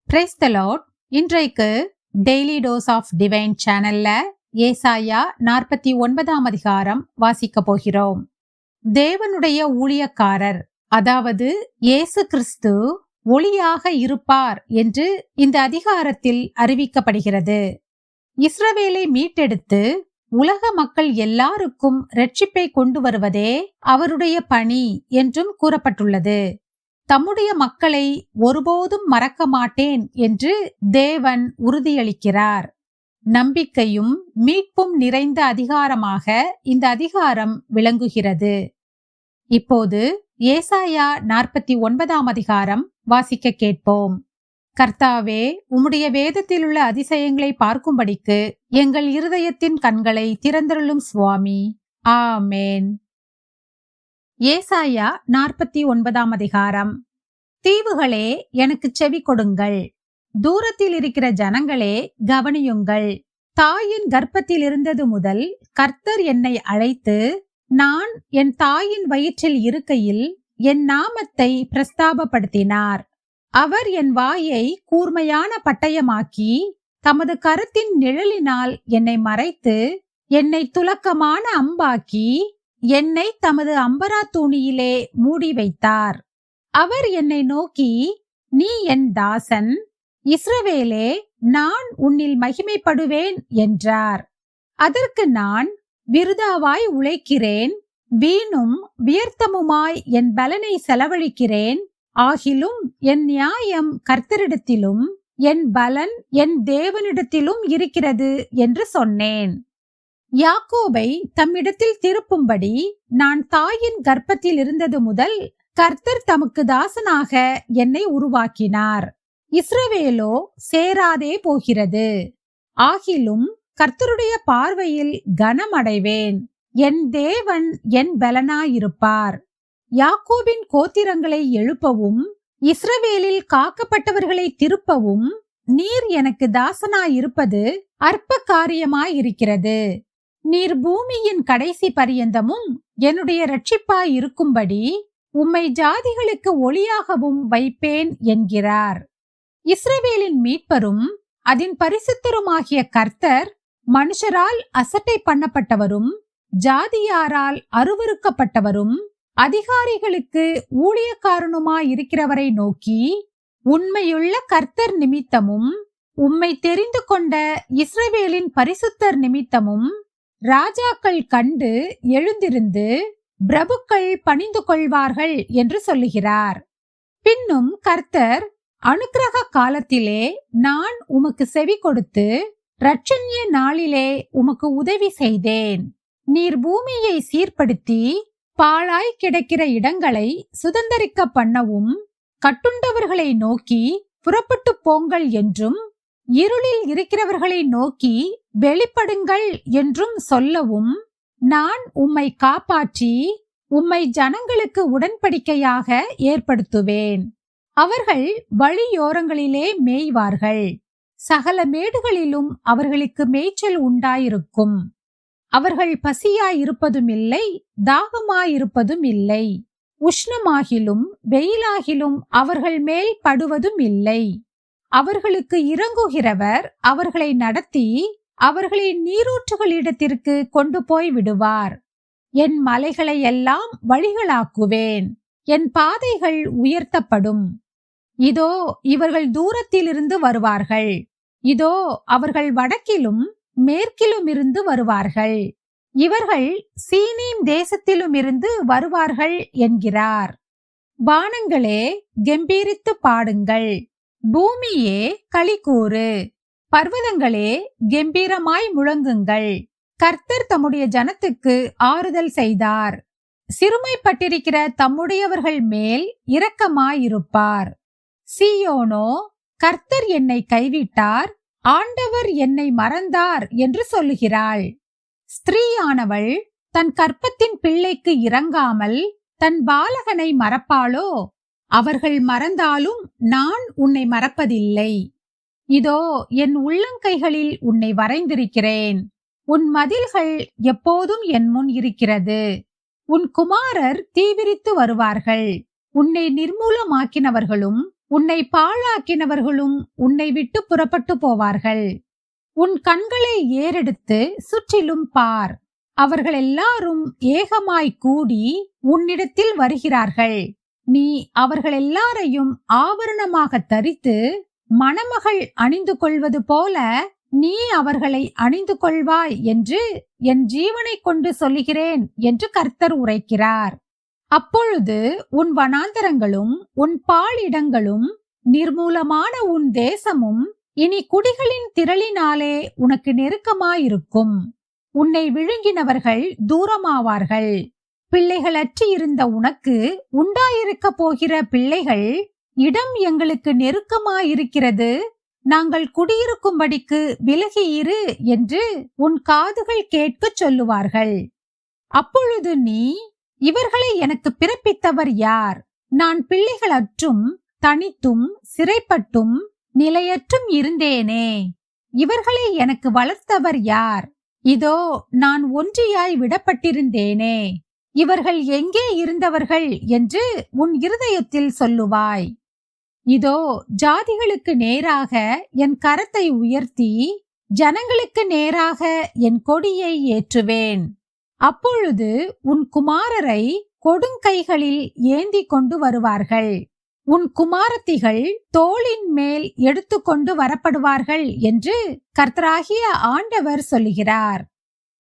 Praise the Lord. இன்றைக்கு daily dose of divine சேனல்ல ஏசாயா 49ஆம் அதிகாரம் வாசிக்க போகிறோம். தேவனுடைய ஊழியக்காரர், அதாவது இயேசு கிறிஸ்து ஒளியாக இருப்பார் என்று இந்த அதிகாரத்தில் அறிவிக்கப்படுகிறது. இஸ்ரவேலை மீட்டெடுத்து உலக மக்கள் எல்லாருக்கும் இரட்சிப்பை கொண்டு வருவதே அவருடைய பணி என்றும் கூறப்பட்டுள்ளது. தம்முடைய மக்களை ஒருபோதும் மறக்க மாட்டேன் என்று தேவன் உறுதியளிக்கிறார். நம்பிக்கையும் மீட்பும் நிறைந்த அதிகாரமாக இந்த அதிகாரம் விளங்குகிறது. இப்போது ஏசாயா 49ஆம் அதிகாரம் வாசிக்க கேட்போம். கர்த்தாவே, உம்முடைய வேதத்திலுள்ள அதிசயங்களை பார்க்கும்படிக்கு எங்கள் இருதயத்தின் கண்களை திறந்தருளும் சுவாமி. ஆமேன். ஏசாயா 49ஆம் அதிகாரம். தீவுகளே, எனக்கு செவி கொடுங்கள். தூரத்தில் இருக்கிற ஜனங்களே, கவனியுங்கள். தாயின் கர்ப்பத்தில் இருந்தது முதல் கர்த்தர் என்னை அழைத்து, நான் என் தாயின் வயிற்றில் இருக்கையில் என் நாமத்தை பிரஸ்தாபப்படுத்தினார். அவர் என் வாயை கூர்மையான பட்டயமாக்கி தமது கரத்தின் நிழலினால் என்னை மறைத்து, என்னை துலக்கமான அம்பாக்கி என்னை தமது அம்பரா தூணியிலே மூடி வைத்தார். அவர் என்னை நோக்கி, நீ என் தாசன், இஸ்ரவேலே, நான் உன்னில் மகிமைப்படுவேன் என்றார். அதற்கு நான், விருதாவாய் உழைக்கிறேன், வீணும் வியர்த்தமுமாய் என் பலனை செலவழிக்கிறேன். ஆகிலும் என் நியாயம் கர்த்தரிடத்திலும் என் பலன் என் தேவனிடத்திலும் இருக்கிறது என்று சொன்னேன். யாக்கோபை தம்மிடத்தில் திருப்பும்படி நான் தாயின் கர்ப்பத்தில் இருந்தது முதல் கர்த்தர் தமக்கு தாசனாக என்னை உருவாக்கினார். இஸ்ரவேலோ சேராதே போகிறது. ஆகிலும் கர்த்தருடைய பார்வையில் கனமடைவேன். என் தேவன் என் பலனாயிருப்பார். யாக்கோபின் கோத்திரங்களை எழுப்பவும் இஸ்ரவேலில் காக்கப்பட்டவர்களை திருப்பவும் நீர் எனக்கு தாசனாயிருப்பது அற்ப காரியமாயிருக்கிறது. நீர் பூமியின் கடைசி பரியந்தமும் என்னுடைய இரட்சிப்பாய் இருக்கும்படி உம்மை ஜாதிகளுக்கு ஒளியாகவும் வைப்பேன் என்கிறார். இஸ்ரவேலின் மீட்பரும் அதன் பரிசுத்தருமாகிய கர்த்தர் மனுஷரால் அசட்டை பண்ணப்பட்டவரும் ஜாதியாரால் அருவருக்கப்பட்டவரும் அதிகாரிகளுக்கு ஊழியக்காரனுமாயிருக்கிறவரை நோக்கி, உண்மையுள்ள கர்த்தர் நிமித்தமும் உம்மை தெரிந்து கொண்ட இஸ்ரவேலின் பரிசுத்தர் நிமித்தமும் ராஜாக்கள் கண்டு எழுந்திருந்து பிரபுக்கள் பணிந்து கொள்வார்கள் என்று சொல்லுகிறார். பின்னும் கர்த்தர், அனுக்கிரக காலத்திலே நான் உமக்கு செவி கொடுத்து இரட்சண்ய நாளிலே உமக்கு உதவி செய்தேன். நீர் பூமியை சீர்படுத்தி பாழாய் கிடக்கிற இடங்களை சுதந்தரிக்க பண்ணவும் கட்டுண்டவர்களை நோக்கி புறப்பட்டு போங்கள் என்றும் இருளில் இருக்கிறவர்களை நோக்கி வெளிப்படுங்கள் என்றும் சொல்லவும் நான் உம்மை காப்பாற்றி உம்மை ஜனங்களுக்கு உடன்படிக்கையாக ஏற்படுத்துவேன். அவர்கள் வழியோரங்களிலே மேய்வார்கள். சகல மேடுகளிலும் அவர்களுக்கு மேய்ச்சல் உண்டாயிருக்கும். அவர்கள் பசியாயிருப்பதும் இல்லை, தாகமாயிருப்பதும் இல்லை. உஷ்ணமாகிலும் வெயிலாகிலும் அவர்கள் மேல் படுவதும் இல்லை. அவர்களுக்கு இறங்குகிறவர் அவர்களை நடத்தி அவர்களை நீரூற்றுகளிடத்திற்கு கொண்டு போய் விடுவார். என் மலைகளை எல்லாம் வழிகளாக்குவேன். என் பாதைகள் உயர்த்தப்படும். இதோ இவர்கள் தூரத்திலிருந்து வருவார்கள். இதோ அவர்கள் வடக்கிலும் மேற்கிலும் இருந்து வருவார்கள். இவர்கள் சீனீம் தேசத்திலும் இருந்து வருவார்கள் என்கிறார். வானங்களே, கெம்பீரித்து பாடுங்கள். பூமியே களிகூறு. பர்வதங்களே, கெம்பீரமாய் முழங்குங்கள். கர்த்தர் தம்முடைய ஜனத்துக்கு ஆறுதல் செய்தார். சிறுமைப்பட்டிருக்கிற தம்முடையவர்கள் மேல் இரக்கமாயிருப்பார். சீயோனோ, கர்த்தர் என்னை கைவிட்டார், ஆண்டவர் என்னை மறந்தார் என்று சொல்லுகிறாள். ஸ்திரீயானவள் தன் கற்பத்தின் பிள்ளைக்கு இரங்காமல் தன் பாலகனை மறப்பாளோ? அவர்கள் மறந்தாலும் நான் உன்னை மறப்பதில்லை. இதோ என் உள்ளங்கைகளில் உன்னை வரைந்திருக்கிறேன். உன் மதில்கள் எப்போதும் என் முன் இருக்கிறது. உன் குமாரர் தீவிரித்து வருவார்கள். உன்னை நிர்மூலமாக்கினவர்களும் உன்னை பாழாக்கினவர்களும் உன்னை விட்டு புறப்பட்டு போவார்கள். உன் கண்களை ஏறெடுத்து சுற்றிலும் பார். அவர்கள் எல்லாரும் ஏகமாய் கூடி உன்னிடத்தில் வருகிறார்கள். நீ அவர்கள் எல்லாரையும் ஆபரணமாக தரித்து மணமகள் அணிந்து கொள்வது போல நீ அவர்களை அணிந்து கொள்வாய் என்று என் ஜீவனை கொண்டு சொல்லுகிறேன் என்று கர்த்தர் உரைக்கிறார். அப்பொழுது உன் வனாந்தரங்களும் உன் பாழிடங்களும் நிர்மூலமான உன் தேசமும் இனி குடிகளின் திரளினாலே உனக்கு நெருக்கமாயிருக்கும். உன்னை விழுங்கினவர்கள் தூரமாவார்கள். பிள்ளைகளற்று இருந்த உனக்கு உண்டாயிருக்க போகிற பிள்ளைகள், இடம் எங்களுக்கு நெருக்கமாயிருக்கிறது, நாங்கள் குடியிருக்கும்படிக்கு விலகி இரு என்று உன் காதுகள் கேட்க சொல்லுவார்கள். அப்பொழுது நீ, இவர்களை எனக்கு பிறப்பித்தவர் யார்? நான் பிள்ளைகளற்றும் தனித்தும் சிறைப்பட்டும் நிலையற்றும் இருந்தேனே. இவர்களை எனக்கு வளர்த்தவர் யார்? இதோ நான் ஒன்றியாய் விடப்பட்டிருந்தேனே. இவர்கள் எங்கே இருந்தவர்கள் என்று உன் இருதயத்தில் சொல்லுவாய். இதோ ஜாதிகளுக்கு நேராக என் கரத்தை உயர்த்தி ஜனங்களுக்கு நேராக என் கொடியை ஏற்றுவேன். அப்பொழுது உன் குமாரரை கொடுங்கைகளில் ஏந்தி கொண்டு வருவார்கள். உன் குமாரத்திகள் தோளின் மேல் எடுத்து கொண்டு வரப்படுவார்கள் என்று கர்த்தராகிய ஆண்டவர் சொல்லுகிறார்.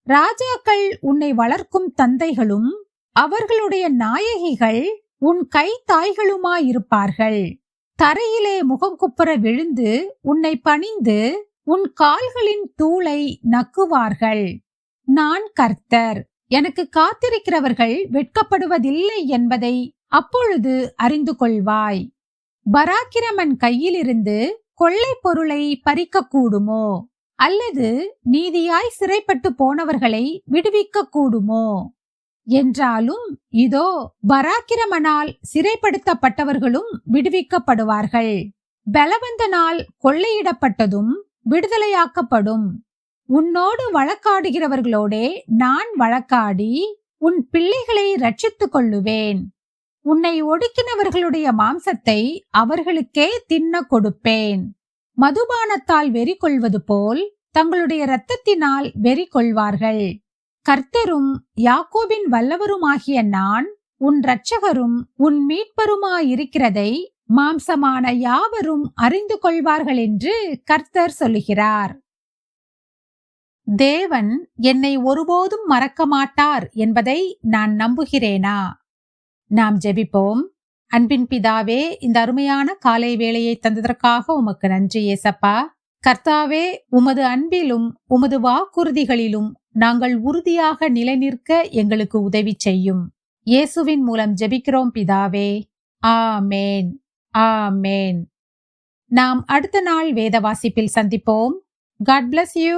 ராஜாக்கள் உன்னை வளர்க்கும் தந்தைகளும் அவர்களுடைய நாயகிகள் உன் கை தாய்களுமாயிருப்பார்கள். தரையிலே முகங்குப்புற விழுந்து உன்னை பணிந்து உன் கால்களின் தூளை நக்குவார்கள். நான் கர்த்தர், எனக்கு காத்திருக்கிறவர்கள் வெட்கப்படுவதில்லை என்பதை அப்பொழுது அறிந்து கொள்வாய். பராக்கிரமன் கையிலிருந்து கொள்ளை பொருளை பறிக்க கூடுமோ? அல்லது நீதியாய் சிறைப்பட்டு போனவர்களை விடுவிக்க கூடுமோ? என்றாலும் இதோ பராக்கிரமனால் சிறைப்படுத்தப்பட்டவர்களும் விடுவிக்கப்படுவார்கள். பலவந்தனால் கொள்ளையிடப்பட்டதும் விடுதலையாக்கப்படும். உன்னோடு வழக்காடுகிறவர்களோடே நான் வழக்காடி உன் பிள்ளைகளை ரட்சித்துக் கொள்ளுவேன். உன்னை ஒடுக்கினவர்களுடைய மாம்சத்தை அவர்களுக்கே தின்ன கொடுப்பேன். மதுபானத்தால் வெறி கொள்வது போல் தங்களுடைய இரத்தத்தினால் வெறி கொள்வார்கள். கர்த்தரும் யாக்கோபின் வல்லவருமாகிய நான் உன் இரட்சகரும் உன் மீட்பருமாயிருக்கிறதை மாம்சமான யாவரும் அறிந்து கொள்வார்கள் என்று கர்த்தர் சொல்லுகிறார். தேவன் என்னை ஒருபோதும் மறக்க மாட்டார் என்பதை நான் நம்புகிறேனா? நாம் ஜெபிப்போம். அன்பின் பிதாவே, இந்த அருமையான காலை வேளையை தந்ததற்காக உமக்கு நன்றி ஏசப்பா. கர்த்தாவே, உமது அன்பிலும் உமது வாக்குறுதிகளிலும் நாங்கள் உறுதியாக நிலைநிற்க எங்களுக்கு உதவி செய்யும். இயேசுவின் மூலம் ஜெபிக்கிறோம் பிதாவே. ஆமேன், ஆமேன். நாம் அடுத்த நாள் வேத வாசிப்பில் சந்திப்போம். God bless you.